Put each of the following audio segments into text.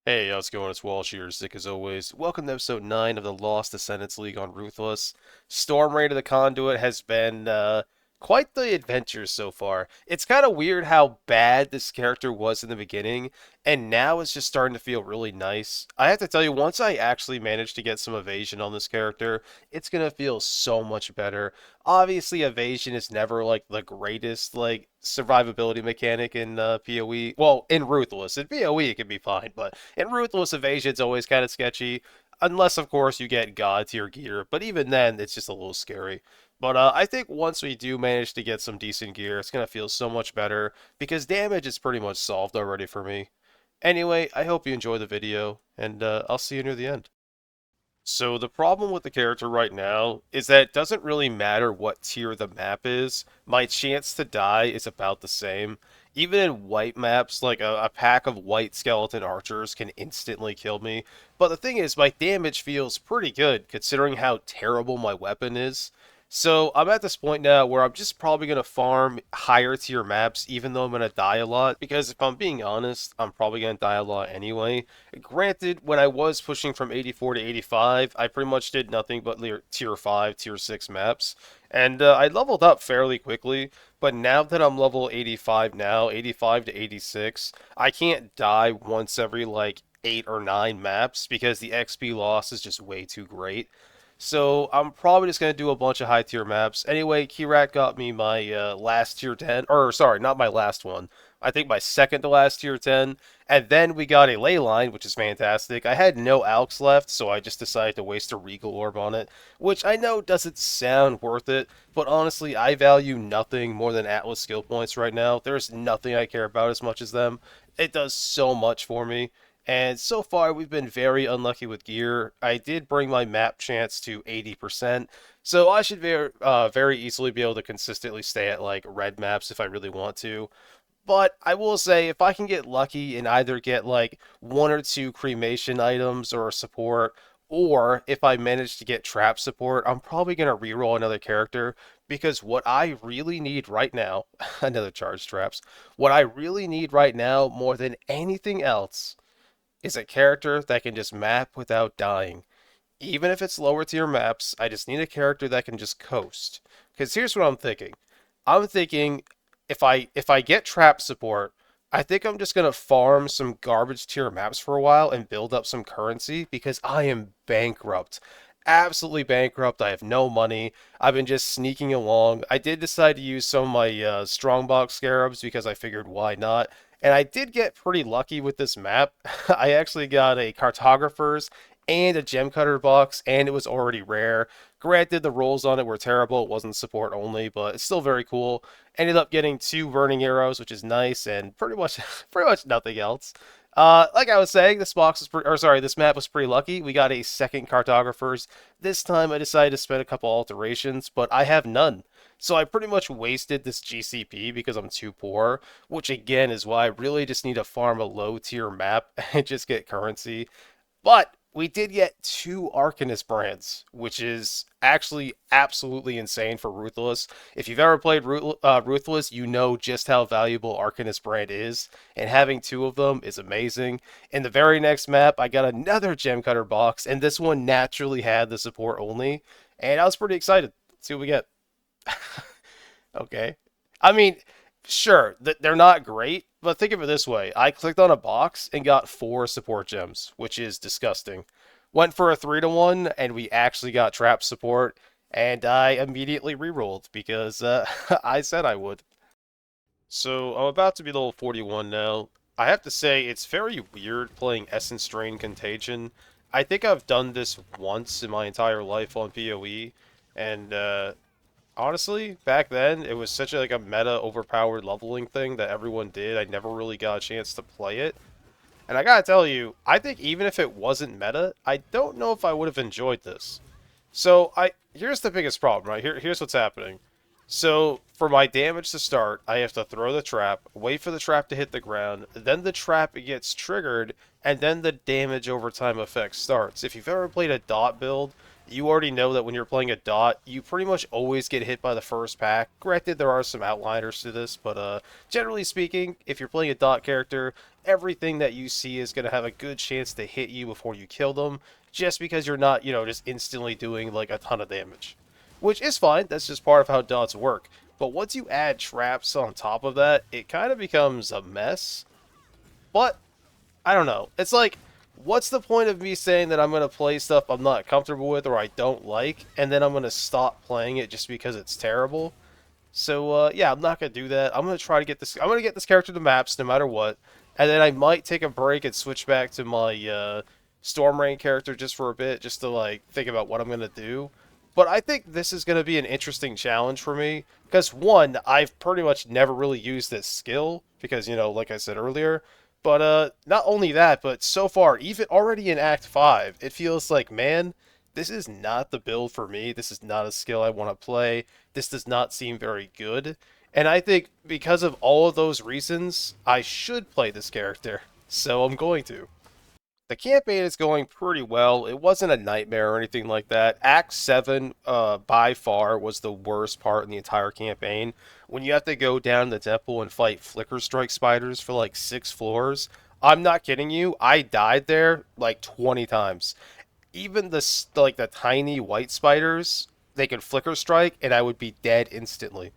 Hey, how's it going? It's Walsh here, sick as always. Welcome to episode 9 of the Lost Descendants League on Ruthless. Storm Raid of the Conduit has been quite the adventure so far. It's kind of weird how bad this character was in the beginning, and now it's just starting to feel really nice. I have to tell you, once I actually manage to get some evasion on this character, it's going to feel so much better. Obviously, evasion is never like the greatest survivability mechanic in PoE. Well, in Ruthless. In PoE it can be fine, but in Ruthless, evasion's always kind of sketchy, unless of course you get god tier gear. But even then, it's just a little scary. But I think once we do manage to get some decent gear, it's gonna feel so much better because damage is pretty much solved already for me. Anyway, I hope you enjoy the video, and I'll see you near the end. So the problem with the character right now is that it doesn't really matter what tier the map is. My chance to die is about the same. Even in white maps, like a pack of white skeleton archers can instantly kill me. But the thing is, my damage feels pretty good considering how terrible my weapon is. So I'm at this point now where I'm just probably going to farm higher tier maps even though I'm going to die a lot. Because if I'm being honest, I'm probably going to die a lot anyway. Granted, when I was pushing from 84 to 85, I pretty much did nothing but tier 5, tier 6 maps. And I leveled up fairly quickly, but now that I'm level 85 now, 85 to 86, I can't die once every like 8 or 9 maps because the XP loss is just way too great. So I'm probably just going to do a bunch of high tier maps. Anyway, Kirak got me my last tier 10, or sorry, not my last one. I think my second to last tier 10. And then we got a ley line, which is fantastic. I had no Alks left, so I just decided to waste a Regal Orb on it, which I know doesn't sound worth it, but honestly, I value nothing more than Atlas skill points right now. There's nothing I care about as much as them. It does so much for me. And so far, we've been very unlucky with gear. I did bring my map chance to 80%, so I should very easily be able to consistently stay at like red maps if I really want to. But I will say, if I can get lucky and either get like one or two cremation items or support, or if I manage to get trap support, I'm probably going to reroll another character because what I really need right now, another charge traps, what I really need right now more than anything else is a character that can just map without dying. Even if it's lower tier maps, I just need a character that can just coast. Because here's what I'm thinking. I'm thinking if I get trap support, I think I'm just gonna farm some garbage tier maps for a while and build up some currency because I am bankrupt. Absolutely bankrupt. I have no money. I've been just sneaking along. I did decide to use some of my Strongbox scarabs because I figured why not. And I did get pretty lucky with this map. I actually got a cartographer's and a gem cutter box, and it was already rare. Granted, the rolls on it were terrible. It wasn't support only, but it's still very cool. Ended up getting two burning arrows, which is nice, and pretty much pretty much nothing else. Like I was saying, this map was pretty lucky. We got a second cartographer's. This time I decided to spend a couple alterations, but I have none. So I pretty much wasted this GCP because I'm too poor, which again is why I really just need to farm a low tier map and just get currency. But we did get two Arcanist brands, which is actually absolutely insane for Ruthless. If you've ever played Ruthless, you know just how valuable Arcanist brand is, and having two of them is amazing. In the very next map, I got another Gem Cutter box, and this one naturally had the support only, and I was pretty excited. Let's see what we get. Okay. I mean, sure, they're not great, but think of it this way. I clicked on a box and got four support gems, which is disgusting. Went for a 3-to-1, and we actually got trap support, and I immediately rerolled because I said I would. So I'm about to be level 41 now. I have to say, it's very weird playing Essence Drain Contagion. I think I've done this once in my entire life on PoE, and honestly, back then, it was such like a meta overpowered leveling thing that everyone did. I never really got a chance to play it. And I gotta tell you, I think even if it wasn't meta, I don't know if I would have enjoyed this. So here's the biggest problem, right? Here's what's happening. So for my damage to start, I have to throw the trap, wait for the trap to hit the ground, then the trap gets triggered, and then the damage over time effect starts. If you've ever played a dot build, you already know that when you're playing a dot, you pretty much always get hit by the first pack. Granted, there are some outliers to this, but generally speaking, if you're playing a dot character, everything that you see is going to have a good chance to hit you before you kill them, just because you're not, just instantly doing like a ton of damage. Which is fine, that's just part of how dots work. But once you add traps on top of that, it kind of becomes a mess. But I don't know. It's like, what's the point of me saying that I'm going to play stuff I'm not comfortable with or I don't like, and then I'm going to stop playing it just because it's terrible? So, yeah, I'm not going to do that. I'm going to try to get this... I'm going to get this character to maps no matter what, and then I might take a break and switch back to my Storm Rain character just for a bit, just to, like, think about what I'm going to do. But I think this is going to be an interesting challenge for me, because, one, I've pretty much never really used this skill, because, like I said earlier, but not only that, but so far, even already in Act 5, it feels like, man, this is not the build for me. This is not a skill I want to play. This does not seem very good. And I think because of all of those reasons, I should play this character. So I'm going to. The campaign is going pretty well. It wasn't a nightmare or anything like that. Act 7, by far, was the worst part in the entire campaign. When you have to go down the temple and fight Flicker Strike spiders for like 6 floors. I'm not kidding you. I died there like 20 times. Even the tiny white spiders, they can Flicker Strike, and I would be dead instantly.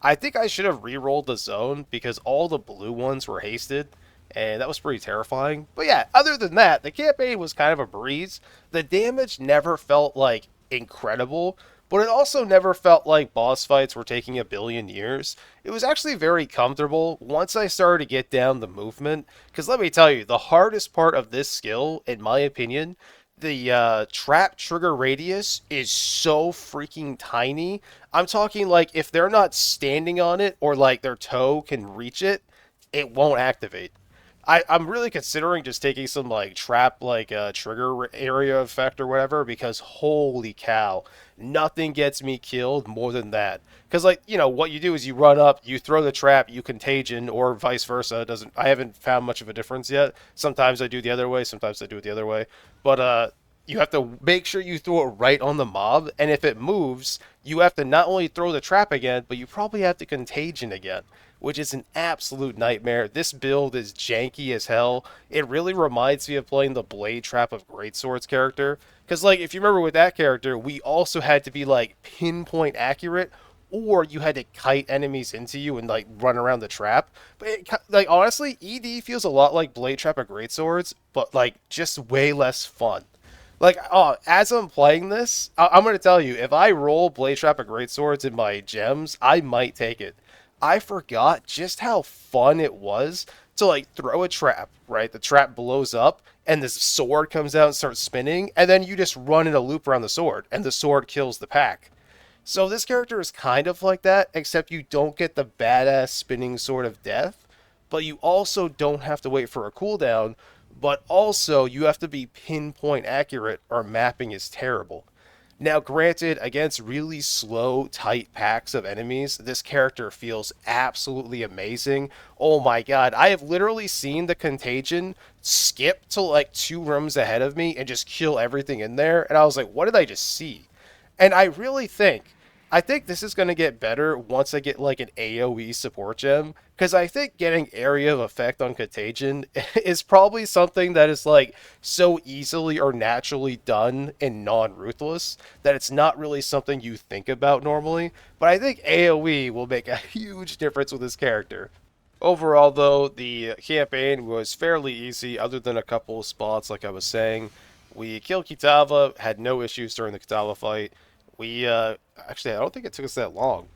I think I should have re-rolled the zone because all the blue ones were hasted, and that was pretty terrifying. But yeah, other than that, the campaign was kind of a breeze. The damage never felt like incredible, but it also never felt like boss fights were taking a billion years. It was actually very comfortable once I started to get down the movement. Because let me tell you, the hardest part of this skill, in my opinion, the trap trigger radius is so freaking tiny. I'm talking like if they're not standing on it or like their toe can reach it, it won't activate. I'm really considering just taking some like trap like trigger area effect or whatever because holy cow, nothing gets me killed more than that. Because like what you do is you run up, you throw the trap, you contagion, or vice versa. It doesn't I haven't found much of a difference yet. Sometimes I do the other way, sometimes I do it the other way. But you have to make sure you throw it right on the mob, and if it moves, you have to not only throw the trap again, but you probably have to contagion again, which is an absolute nightmare. This build is janky as hell. It really reminds me of playing the Blade Trap of Greatsword's character. Because, like, if you remember with that character, we also had to be, like, pinpoint accurate, or you had to kite enemies into you and, like, run around the trap. But, like, honestly, ED feels a lot like Blade Trap of Greatswords, but, like, just way less fun. Like, oh, as I'm playing this, I'm going to tell you, if I roll Blade Trap of Greatswords in my gems, I might take it. I forgot just how fun it was to like throw a trap, right? The trap blows up and this sword comes out and starts spinning, and then you just run in a loop around the sword, and the sword kills the pack. So this character is kind of like that, except you don't get the badass spinning sword of death, but you also don't have to wait for a cooldown, but also you have to be pinpoint accurate or mapping is terrible. Now, granted, against really slow, tight packs of enemies, this character feels absolutely amazing. Oh my god, I have literally seen the Contagion skip to like 2 rooms ahead of me and just kill everything in there, and I was like, what did I just see? And I think this is going to get better once I get like an AoE support gem, because I think getting area of effect on Contagion is probably something that is like so easily or naturally done in non-Ruthless that it's not really something you think about normally. But I think AoE will make a huge difference with this character. Overall, though, the campaign was fairly easy, other than a couple of spots, like I was saying. We killed Kitava, had no issues during the Kitava fight. We, actually, I don't think it took us that long.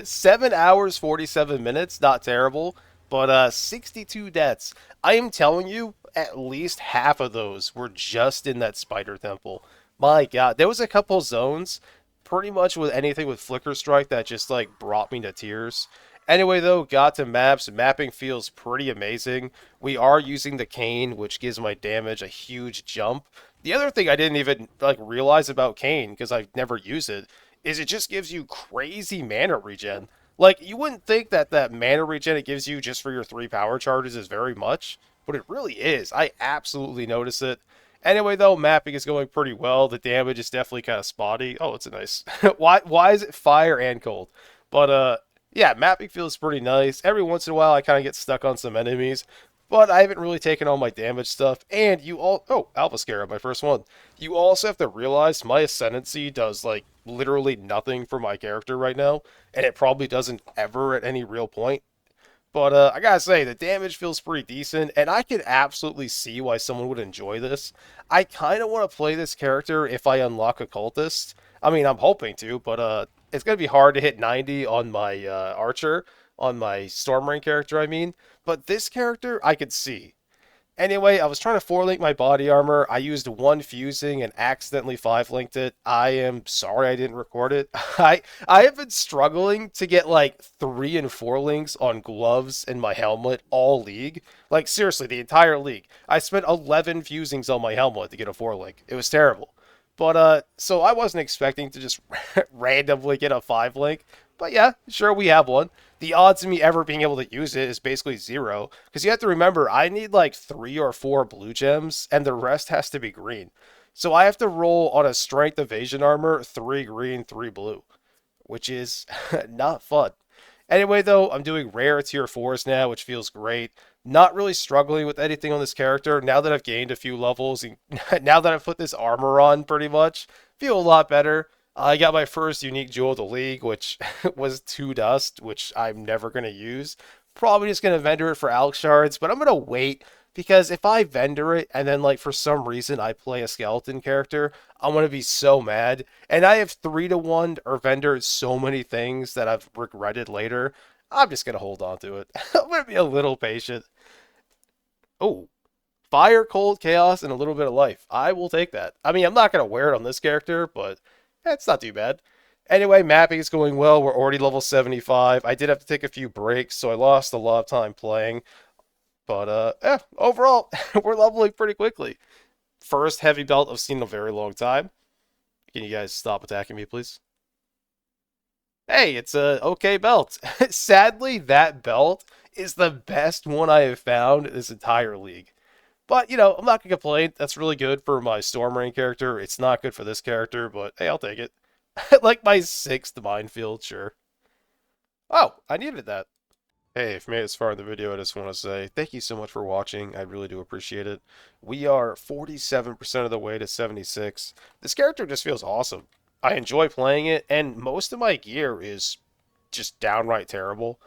7 hours, 47 minutes, not terrible, but 62 deaths. I am telling you, at least half of those were just in that spider temple. My god, there was a couple zones, pretty much with anything with Flicker Strike that just, like, brought me to tears. Anyway, though, got to maps. Mapping feels pretty amazing. We are using the cane, which gives my damage a huge jump. The other thing I didn't even like realize about cane, because I've never used it, is it just gives you crazy mana regen. Like, you wouldn't think that that mana regen it gives you just for your 3 power charges is very much, but it really is. I absolutely notice it. Anyway, though, mapping is going pretty well. The damage is definitely kind of spotty. Oh, it's a nice. Why is it fire and cold? But yeah, mapping feels pretty nice. Every once in a while, I kind of get stuck on some enemies, but I haven't really taken all my damage stuff. And you all, oh, Alpha Scarab, my first one. You also have to realize my ascendancy does like literally nothing for my character right now, and it probably doesn't ever at any real point. But I gotta say, the damage feels pretty decent, and I can absolutely see why someone would enjoy this. I kind of want to play this character if I unlock Occultist. I mean, I'm hoping to, but it's gonna be hard to hit 90 on my Archer, on my Stormrain character, I mean. But this character, I could see. Anyway, I was trying to 4-link my body armor. I used one fusing and accidentally 5-linked it. I am sorry I didn't record it. I have been struggling to get like 3 and 4 links on gloves and my helmet all league. Like seriously, the entire league. I spent 11 fusings on my helmet to get a 4-link. It was terrible. But so I wasn't expecting to just randomly get a 5-link. But yeah, sure we have one. The odds of me ever being able to use it is basically zero. Because you have to remember, I need like 3 or 4 blue gems, and the rest has to be green. So I have to roll on a strength evasion armor 3 green, 3 blue, which is not fun. Anyway, though, I'm doing rare tier 4s now, which feels great. Not really struggling with anything on this character now that I've gained a few levels, and now that I've put this armor on pretty much, feel a lot better. I got my first unique jewel of the league, which was 2 dust, which I'm never going to use. Probably just going to vendor it for Alex shards, but I'm going to wait because if I vendor it and then, like, for some reason I play a skeleton character, I'm going to be so mad. And I have 3 to 1 or vendor so many things that I've regretted later. I'm just going to hold on to it. I'm going to be a little patient. Oh, fire, cold, chaos, and a little bit of life. I will take that. I mean, I'm not going to wear it on this character, but it's not too bad. Anyway, mapping is going well. We're already level 75. I did have to take a few breaks, so I lost a lot of time playing. But, yeah, overall, we're leveling pretty quickly. First heavy belt I've seen in a very long time. Can you guys stop attacking me, please? Hey, it's a okay belt. Sadly, that belt is the best one I have found in this entire league. But, I'm not going to complain. That's really good for my Stormrain character. It's not good for this character, but hey, I'll take it. Like my 6th minefield, sure. Oh, I needed that. Hey, if you made it this far in the video, I just want to say thank you so much for watching. I really do appreciate it. We are 47% of the way to 76. This character just feels awesome. I enjoy playing it, and most of my gear is just downright terrible.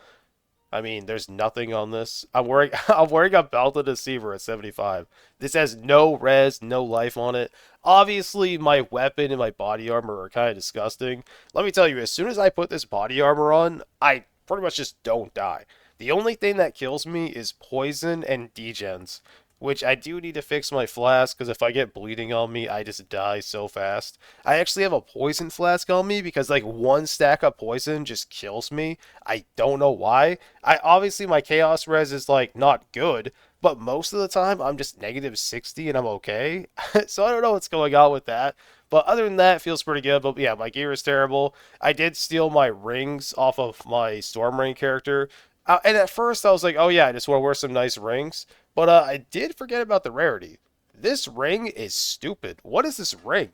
I mean, there's nothing on this. I'm wearing a Belted Deceiver at 75. This has no res, no life on it. Obviously, my weapon and my body armor are kind of disgusting. Let me tell you, as soon as I put this body armor on, I pretty much just don't die. The only thing that kills me is poison and degens, which I do need to fix my flask because if I get bleeding on me, I just die so fast. I actually have a poison flask on me because like one stack of poison just kills me. I don't know why. I obviously my chaos res is like not good, but most of the time I'm just negative 60 and I'm okay. So I don't know what's going on with that. But other than that, it feels pretty good. But yeah, my gear is terrible. I did steal my rings off of my Stormrain character. And at first I was like, oh yeah, I just want to wear some nice rings. But I did forget about the rarity. This ring is stupid. What is this ring?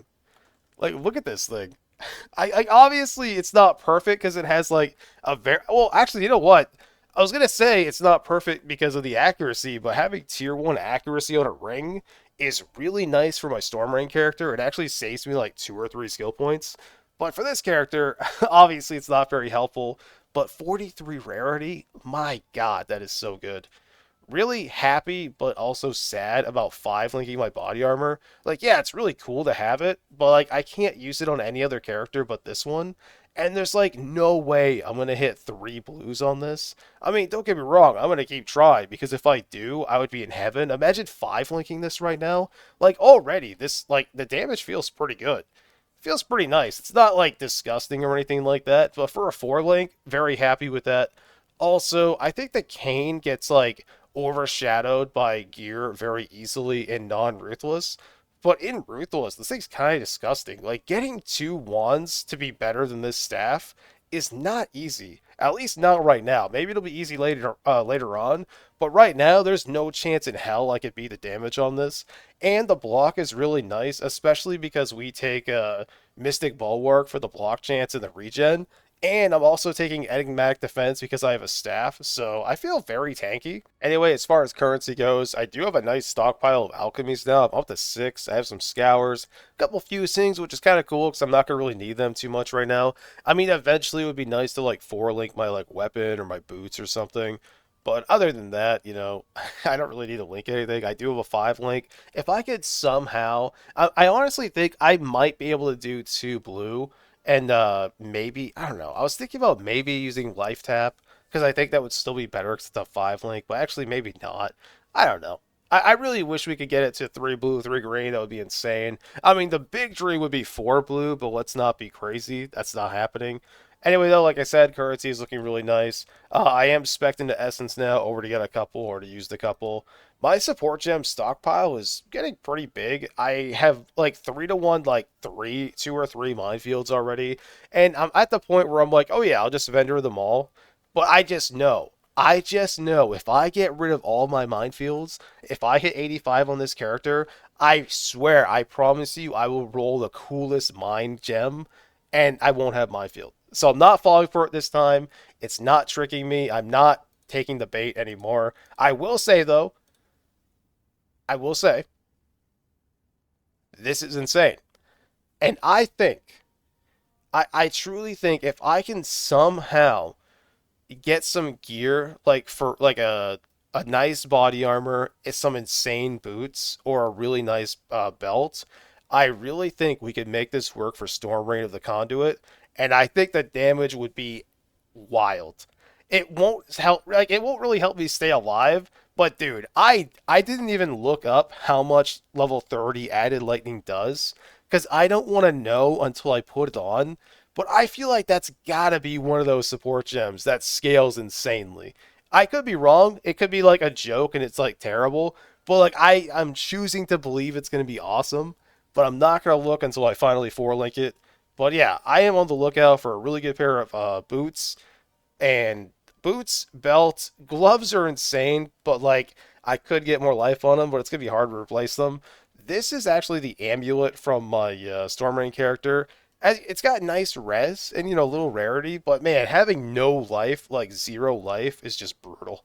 Like, look at this thing. I obviously it's not perfect because it has like a very well. Actually, you know what? I was gonna say it's not perfect because of the accuracy, but having tier 1 accuracy on a ring is really nice for my Stormrain character. It actually saves me like 2 or 3 skill points. But for this character, obviously it's not very helpful. But 43 rarity, my god, that is so good. Really happy but also sad about 5-linking my body armor. Like, yeah, it's really cool to have it, but like I can't use it on any other character but this one. And there's like no way I'm gonna hit 3 blues on this. I mean, don't get me wrong, I'm gonna keep trying because if I do, I would be in heaven. Imagine 5-linking this right now. Like already, this like the damage feels pretty good. Feels pretty nice. It's not like disgusting or anything like that, but for a 4-link, very happy with that. Also, I think the cane gets like overshadowed by gear very easily in non-Ruthless. But in Ruthless, this thing's kind of disgusting. Like, getting 2 wands to be better than this staff is not easy. At least not right now. Maybe it'll be easy later on. But right now, there's no chance in hell I could beat the damage on this. And the block is really nice, especially because we take Mystic Bulwark for the block chance and the regen. And I'm also taking enigmatic defense because I have a staff, so I feel very tanky. Anyway, as far as currency goes, I do have a nice stockpile of alchemies now. I'm up to 6. I have some scours, a couple fusings, which is kind of cool because I'm not gonna really need them too much right now. I mean, eventually it would be nice to like 4 link my like weapon or my boots or something. But other than that, I don't really need to link anything. I do have a 5 link. If I could somehow, I honestly think I might be able to do 2 blue and maybe, I don't know. I was thinking about maybe using life tap because I think that would still be better because it's a 5 link, but actually maybe not. I don't know. I really wish we could get it to 3 blue, 3 green. That would be insane. I mean, the big dream would be 4 blue, but let's not be crazy. That's not happening. Anyway, though, like I said, currency is looking really nice. I am spec'd into Essence now over to get a couple or to use the couple. My support gem stockpile is getting pretty big. I have like 3 to 1, like 2 or 3 minefields already. And I'm at the point where I'm like, oh yeah, I'll just vendor them all. But I just know if I get rid of all my minefields, if I hit 85 on this character, I swear, I promise you, I will roll the coolest mine gem and I won't have minefield. So I'm not falling for it this time. It's not tricking me. I'm not taking the bait anymore. I will say, though, I will say, this is insane. And I truly think if I can somehow get some gear like for like a nice body armor, some insane boots, or a really nice belt, I really think we could make this work for Storm Reign of the Conduit, and I think the damage would be wild. It won't help, like it won't really help me stay alive, but dude, I didn't even look up how much level 30 added lightning does because I don't want to know until I put it on. But I feel like that's gotta be one of those support gems that scales insanely. I could be wrong. It could be like a joke and it's like terrible. But like I'm choosing to believe it's gonna be awesome. But I'm not gonna look until I finally 4 link it. But yeah, I am on the lookout for a really good pair of boots and boots, belt, gloves are insane, but like I could get more life on them, but it's gonna be hard to replace them. This is actually the amulet from my Stormrain character. It's got nice res and a little rarity, but man, having no life, like 0 life, is just brutal.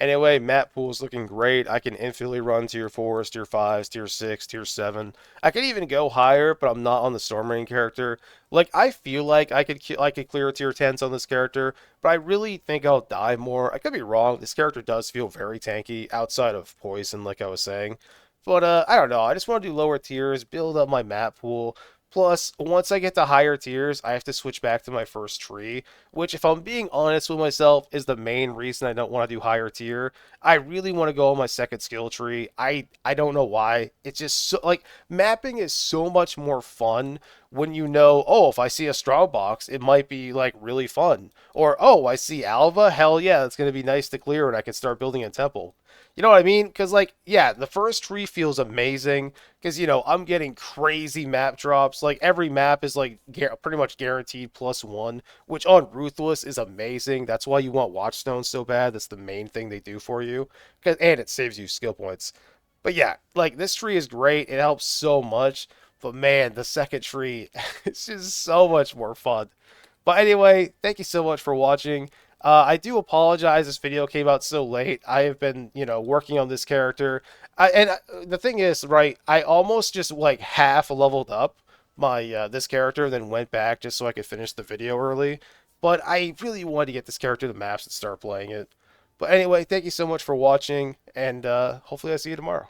Anyway, map pool is looking great. I can infinitely run tier 4s, tier 5s, tier 6, tier 7. I could even go higher, but I'm not on the Stormrain character. Like, I feel like I could clear tier 10s on this character, but I really think I'll die more. I could be wrong. This character does feel very tanky outside of poison, like I was saying. But I don't know. I just want to do lower tiers, build up my map pool. Plus, once I get to higher tiers, I have to switch back to my first tree, which, if I'm being honest with myself, is the main reason I don't want to do higher tier. I really want to go on my second skill tree. I don't know why. It's just so, like, mapping is so much more fun when you know, oh, if I see a Strongbox, it might be like really fun. Or, oh, I see Alva, hell yeah, it's going to be nice to clear and I can start building a temple. You know what I mean? Because, like, yeah, the first tree feels amazing because, I'm getting crazy map drops. Like, every map is, like, pretty much guaranteed +1, which on Ruthless is amazing. That's why you want Watchstones so bad. That's the main thing they do for you. And it saves you skill points. But yeah, like, this tree is great. It helps so much. But man, the second tree is just so much more fun. But anyway, thank you so much for watching. I do apologize this video came out so late. I have been, working on this character. The thing is, right, I almost just like half leveled up my this character, then went back just so I could finish the video early. But I really wanted to get this character the maps and start playing it. But anyway, thank you so much for watching, and hopefully I see you tomorrow.